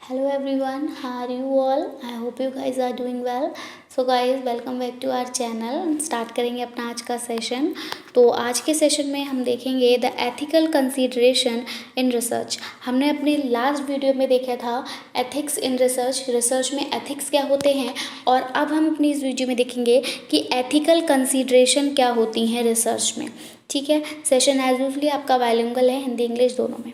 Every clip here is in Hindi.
Hello everyone, how are you all? I hope you guys are doing well. So guys, welcome back to our channel. Start करेंगे अपना आज का सेशन। तो आज के सेशन में हम देखेंगे the ethical consideration in research. हमने अपने लास्ट वीडियो में देखा था एथिक्स इन रिसर्च, रिसर्च में एथिक्स क्या होते हैं, और अब हम अपनी इस वीडियो में देखेंगे कि एथिकल कंसीडरेशन क्या होती हैं रिसर्च में। ठीक है, सेशन एज यूजली आपका बाइलिंगुअल है, हिंदी इंग्लिश दोनों में।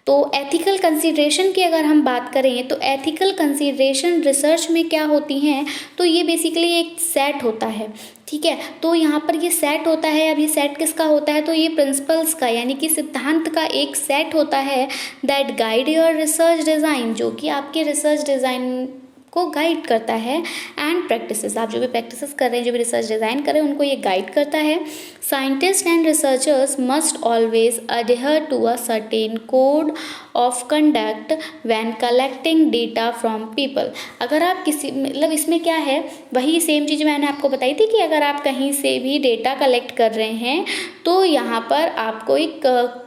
तो एथिकल कंसीडरेशन की अगर हम बात करें तो एथिकल कंसीडरेशन रिसर्च में क्या होती हैं, तो ये बेसिकली एक सेट होता है। ठीक है, तो यहाँ पर ये सेट होता है। अब ये सेट किसका होता है, तो ये प्रिंसिपल्स का यानी कि सिद्धांत का एक सेट होता है that guide your research design, जो कि आपके रिसर्च डिज़ाइन को गाइड करता है। एंड प्रैक्टिसेस, आप जो भी प्रैक्टिसेस कर रहे हैं, जो भी रिसर्च डिज़ाइन कर रहे हैं, उनको ये गाइड करता है। Scientist and researchers must always adhere to a certain code of conduct when collecting data from people. अगर आप किसी मतलब इसमें क्या है, वही सेम चीज़ मैंने आपको बताई थी कि अगर आप कहीं से भी डेटा कलेक्ट कर रहे हैं तो यहाँ पर आपको एक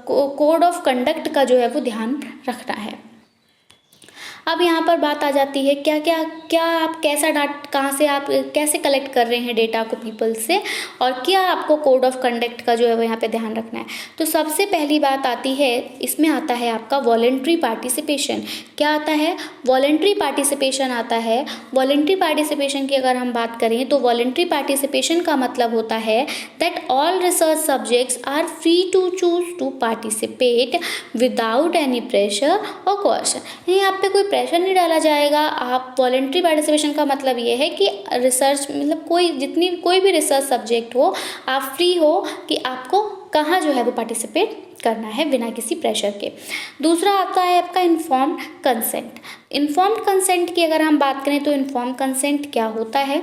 कोड ऑफ कंडक्ट का जो है वो ध्यान रखना है। अब यहाँ पर बात आ जाती है क्या आप कैसा डाटा, कहाँ से आप कैसे कलेक्ट कर रहे हैं डेटा को पीपल से, और क्या आपको कोड ऑफ कंडक्ट का जो है वो यहाँ पे ध्यान रखना है। तो सबसे पहली बात आती है, इसमें आता है आपका वॉलंटरी पार्टिसिपेशन। क्या आता है, वॉलंटरी पार्टिसिपेशन आता है। वॉलंटरी पार्टिसिपेशन की अगर हम बात करें तो वॉलंटरी पार्टिसिपेशन का मतलब होता है that all research subjects are free to choose to participate without any pressure और कोर्शन। यहाँ पे कोई प्रेशर नहीं डाला जाएगा। आप वॉलंटरी पार्टिसिपेशन का मतलब ये है कि रिसर्च मतलब कोई भी रिसर्च सब्जेक्ट हो, आप फ्री हो कि आपको कहाँ जो है वो पार्टिसिपेट करना है बिना किसी प्रेशर के। दूसरा आता है आपका इन्फॉर्म्ड कंसेंट। इन्फॉर्म्ड कंसेंट की अगर हम बात करें तो इन्फॉर्म्ड कंसेंट क्या होता है,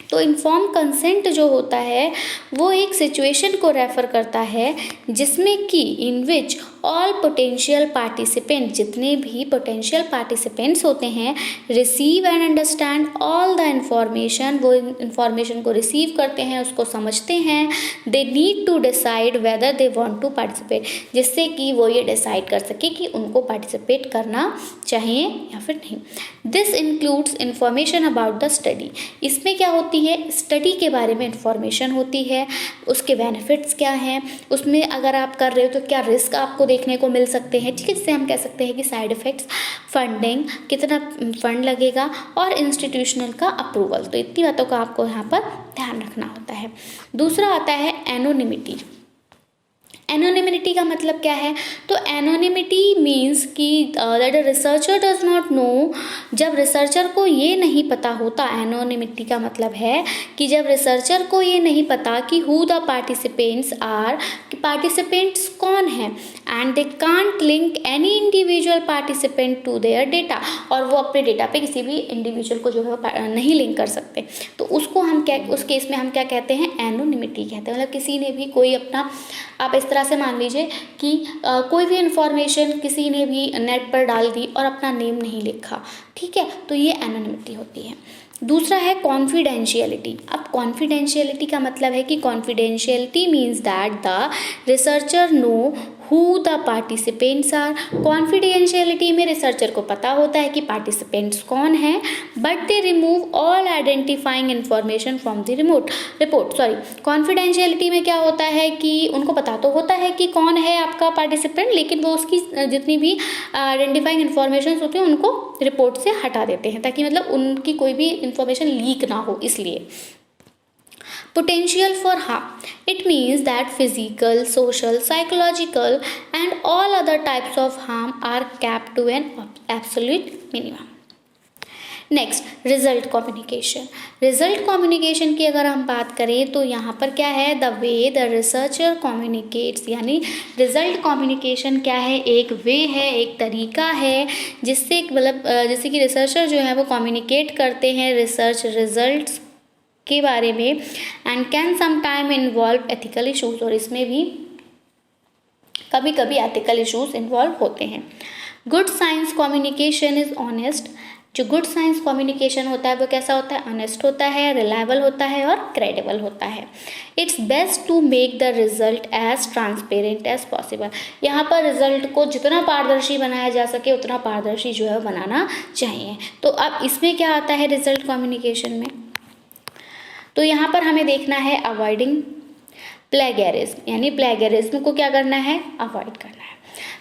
तो इन्फॉर्म कंसेंट जो होता है वो एक सिचुएशन को रेफर करता है जिसमें कि in which all potential participant, जितने भी पोटेंशियल पार्टिसिपेंट्स होते हैं, receive and understand all the information, वो इंफॉर्मेशन को रिसीव करते हैं, उसको समझते हैं। They need to decide whether they want to participate, जिससे कि वो ये डिसाइड कर सके कि उनको पार्टिसिपेट करना चाहिए या फिर नहीं। This includes information about the study. इसमें क्या होती है, स्टडी के बारे में इंफॉर्मेशन होती है, उसके बेनिफिट्स क्या हैं, उसमें अगर आप कर रहे हो तो क्या रिस्क आपको देखने को मिल सकते हैं। ठीक है, जिससे हम कह सकते हैं कि साइड इफ़ेक्ट्स, फंडिंग, कितना फंड लगेगा, और इंस्टीट्यूशनल का अप्रूवल। तो इतनी बातों का आपको यहाँ पर ध्यान रखना होता है। दूसरा आता है एनोनिमिटी। एनोनिमिटी का मतलब क्या है, तो एनोनिमिटी मीन्स कि that a researcher does not know, जब रिसर्चर को ये नहीं पता होता। एनोनिमिटी का मतलब है कि जब रिसर्चर को ये नहीं पता कि हु द पार्टिसिपेंट्स आर, कि पार्टिसिपेंट्स कौन हैं, and they can't link any individual participant to their data, और वो अपने डेटा पे किसी भी इंडिविजुअल को जो है नहीं लिंक कर सकते। तो उसको हम क्या, उस केस में हम क्या कहते हैं, एनोनिमिटी कहते हैं। मतलब किसी ने भी कोई अपना, आप इस तरह से मान लीजिए कि कोई भी इंफॉर्मेशन किसी ने भी नेट पर डाल दी और अपना नेम नहीं लिखा। ठीक है, तो ये एनोनिमिटी होती है। दूसरा है कॉन्फिडेंशियलिटी। अब कॉन्फिडेंशियलिटी का मतलब है कि confidentiality means that the researcher know who the participants are. Confidentiality में रिसर्चर को पता होता है कि पार्टिसिपेंट्स कौन हैं, but they remove all identifying information from the report. Confidentiality में क्या होता है कि उनको पता तो होता है कि कौन है आपका पार्टिसिपेंट, लेकिन वो उसकी जितनी भी आइडेंटिफाइंग इंफॉर्मेशन होती हैं उनको रिपोर्ट से हटा देते हैं, ताकि मतलब उनकी कोई भी इंफॉर्मेशन लीक ना हो। इसलिए potential for harm, it means that physical, social, psychological and all other types of harm are kept to an absolute minimum. Next, result communication. Result communication की अगर हम बात करें तो यहाँ पर क्या है, the way the researcher communicates, यानी रिजल्ट कम्युनिकेशन क्या है, एक वे है, एक तरीका है जिससे मतलब जैसे कि रिसर्चर जो है वो कम्युनिकेट करते हैं रिसर्च रिजल्ट्स के बारे में, and can sometime involve ethical issues, और इसमें भी कभी कभी एथिकल इशूज़ इन्वॉल्व होते हैं। Good science communication is honest जो गुड साइंस कम्युनिकेशन होता है वो कैसा होता है, ऑनेस्ट होता है, रिलायबल होता है और क्रेडिबल होता है। It's best to make the result as transparent as possible. यहाँ पर रिजल्ट को जितना पारदर्शी बनाया जा सके उतना पारदर्शी जो है बनाना चाहिए। तो अब इसमें क्या आता है रिजल्ट कम्युनिकेशन में, तो यहाँ पर हमें देखना है अवॉइडिंग प्लेगरिज्म, यानी प्लेगरिज्म को क्या करना है, अवॉइड करना है।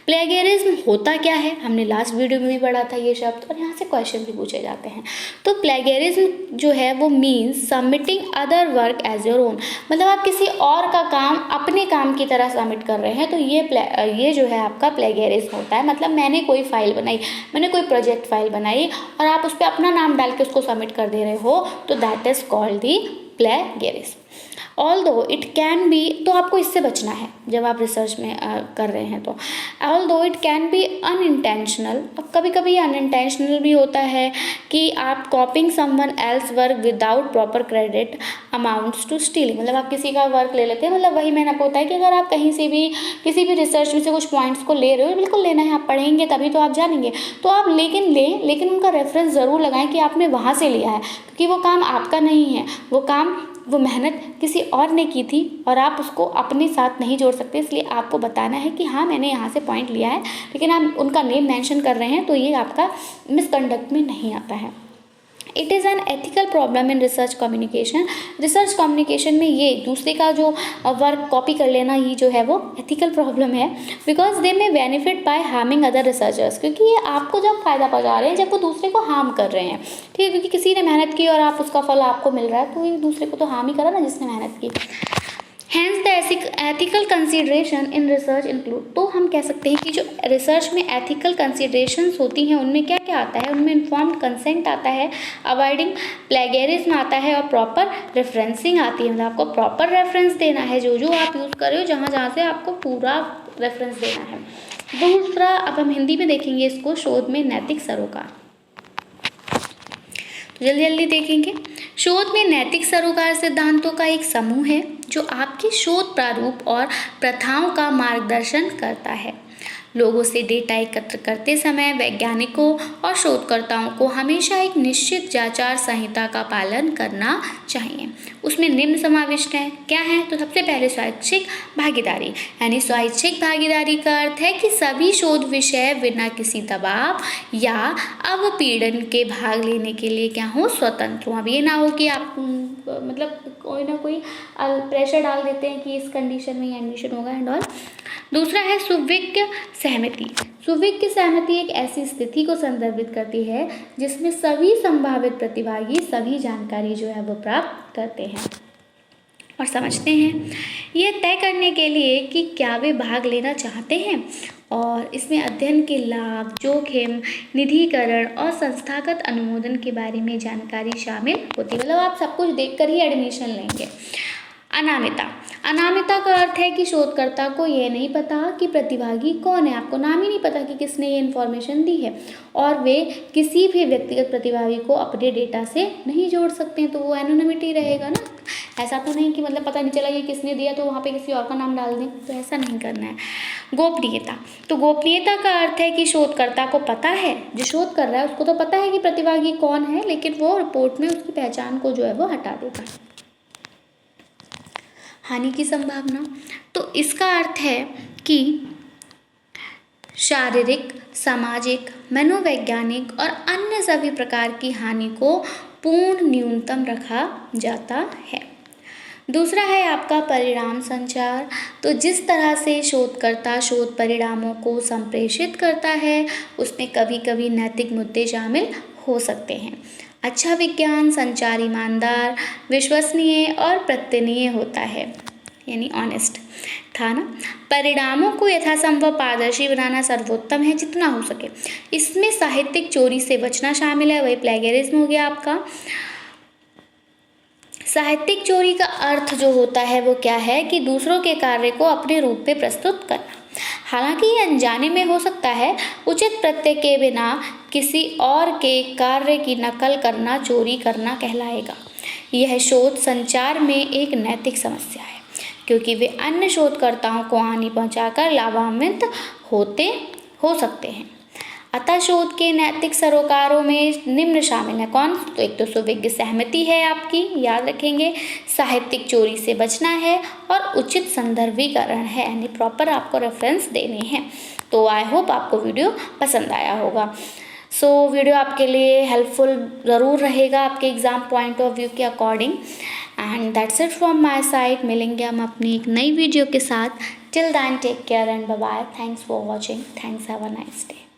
प्लेगरिज्म होता क्या है, हमने लास्ट वीडियो में भी पढ़ा था ये शब्द, और यहाँ से क्वेश्चन भी पूछे जाते हैं। तो प्लेगरिज्म जो है वो means submitting other work as your own, मतलब आप किसी और का काम अपने काम की तरह सबमिट कर रहे हैं, तो ये जो है आपका प्लेगरिज्म होता है। मतलब मैंने कोई फाइल बनाई, मैंने कोई प्रोजेक्ट फाइल बनाई और आप उस पर अपना नाम डाल के उसको सबमिट कर दे रहे हो, तो that is called the plagiarism. Although it can B, तो आपको इससे बचना है जब आप रिसर्च में कर रहे हैं। तो although it can be unintentional, अब कभी कभी अनइंटेंशनल भी होता है कि आप copying someone else work without proper credit amounts to stealing, मतलब आप किसी का वर्क ले लेते हैं। मतलब वही मैंने आपको बताया कि अगर आप कहीं से भी किसी भी रिसर्च में से कुछ पॉइंट्स को ले रहे हो, बिल्कुल लेना है, आप पढ़ेंगे तभी तो आप जानेंगे, तो आप लेकिन उनका रेफरेंस ज़रूर लगाएं कि आपने वहाँ से लिया है, क्योंकि वो काम आपका नहीं है, वो मेहनत किसी और ने की थी और आप उसको अपने साथ नहीं जोड़ सकते। इसलिए आपको बताना है कि हाँ मैंने यहाँ से पॉइंट लिया है, लेकिन आप उनका नेम मेंशन कर रहे हैं, तो ये आपका मिसकंडक्ट में नहीं आता है। It is an ethical problem in research communication, research communication में ये दूसरे का जो वर्क कॉपी कर लेना ही जो है वो एथिकल प्रॉब्लम है। Because they may benefit by harming other researchers, क्योंकि ये आपको जब फ़ायदा पहुंचा रहे हैं जब वो दूसरे को हार्म कर रहे हैं, ठीक है, क्योंकि किसी ने मेहनत की और आप उसका फल आपको मिल रहा है, तो ये दूसरे को तो हार्म ही करा ना जिसने मेहनत की। Hence the ethical consideration in research include, तो हम कह सकते हैं कि जो रिसर्च में एथिकल कंसिडरेशंस होती हैं उनमें क्या क्या आता है, उनमें इन्फॉर्म्ड कंसेंट आता है, अवॉइडिंग प्लेगरिज्म आता है और प्रॉपर रेफरेंसिंग आती है। मतलब आपको प्रॉपर रेफरेंस देना है, जो आप यूज़ कर रहे हो जहाँ से आपको पूरा रेफरेंस देना है। दूसरा, अब हम हिंदी में देखेंगे इसको, शोध में नैतिक सरोकार, जल्दी जल्दी देखेंगे। शोध में नैतिक सरोकार सिद्धांतों का एक समूह है जो आपके शोध प्रारूप और प्रथाओं का मार्गदर्शन करता है। लोगों से डेटा एकत्र करते समय वैज्ञानिकों और शोधकर्ताओं को हमेशा एक निश्चित आचार संहिता का पालन करना चाहिए। उसमें निम्न समाविष्ट है, क्या है, तो सबसे पहले स्वैच्छिक भागीदारी, यानी स्वैच्छिक भागीदारी का अर्थ है कि सभी शोध विषय बिना किसी दबाव या अवपीड़न के भाग लेने के लिए क्या हो, स्वतंत्र हो। अब ये ना हो कि आप मतलब कोई ना कोई प्रेशर डाल देते हैं कि इस कंडीशन में एडमिशन होगा एंड ऑल। दूसरा है सुविज्ञ सहमति। सुविज्ञ सहमति एक ऐसी स्थिति को संदर्भित करती है जिसमें सभी संभावित प्रतिभागी सभी जानकारी जो है वो प्राप्त करते हैं और समझते हैं, यह तय करने के लिए कि क्या वे भाग लेना चाहते हैं, और इसमें अध्ययन के लाभ, जोखिम, निधिकरण और संस्थागत अनुमोदन के बारे में जानकारी शामिल होती है। मतलब आप सब कुछ देखकर ही एडमिशन लेंगे। अनामिता, अनामिता का अर्थ है कि शोधकर्ता को यह नहीं पता कि प्रतिभागी कौन है, आपको नाम ही नहीं पता कि किसने ये इन्फॉर्मेशन दी है, और वे किसी भी व्यक्तिगत प्रतिभागी को अपने डेटा से नहीं जोड़ सकते हैं, तो वो एनोनिमिटी रहेगा ना। ऐसा तो नहीं कि मतलब पता नहीं चला ये किसने दिया तो वहाँ पे किसी और का नाम डाल दें, तो ऐसा नहीं करना है। गोपनीयता, तो गोपनीयता का अर्थ है कि शोधकर्ता को पता है, जो शोध कर रहा है उसको तो पता है कि प्रतिभागी कौन है, लेकिन वो रिपोर्ट में उसकी पहचान को जो है वो हटा देगा। हानि की संभावना, तो इसका अर्थ है कि शारीरिक, सामाजिक, मनोवैज्ञानिक और अन्य सभी प्रकार की हानि को पूर्ण न्यूनतम रखा जाता है। दूसरा है आपका परिणाम संचार, तो जिस तरह से शोधकर्ता शोध परिणामों को संप्रेषित करता है उसमें कभी कभी नैतिक मुद्दे शामिल हो सकते हैं। अच्छा विज्ञान संचार ईमानदार, विश्वसनीय और प्रत्यनीय होता है, यानी ऑनेस्ट था ना। परिणामों को यथासंभव पारदर्शी बनाना सर्वोत्तम है जितना हो सके। इसमें साहित्यिक चोरी से बचना शामिल है, वही प्लेगरिज्म हो गया आपका। साहित्यिक चोरी का अर्थ जो होता है वो क्या है कि दूसरों के कार्य को अपने रूप में प्रस्तुत करना, हालांकि ये अनजाने में हो सकता है। उचित प्रत्यय के बिना किसी और के कार्य की नकल करना चोरी करना कहलाएगा। यह शोध संचार में एक नैतिक समस्या है, क्योंकि वे अन्य शोधकर्ताओं को हानि पहुंचाकर लाभान्वित हो सकते हैं। अतः शोध के नैतिक सरोकारों में निम्न शामिल है। कौन? तो एक तो सुविज्ञ सहमति है आपकी, याद रखेंगे, साहित्यिक चोरी से बचना है और उचित संदर्भीकरण है, यानी प्रॉपर आपको रेफरेंस देने हैं। तो आई होप आपको वीडियो पसंद आया होगा। वीडियो आपके लिए हेल्पफुल ज़रूर रहेगा आपके एग्ज़ाम पॉइंट ऑफ व्यू के according. And that's it from my side. मिलेंगे हम अपनी एक नई वीडियो के साथ। Till then take care and bye bye. Thanks for watching. Thanks, have a nice day.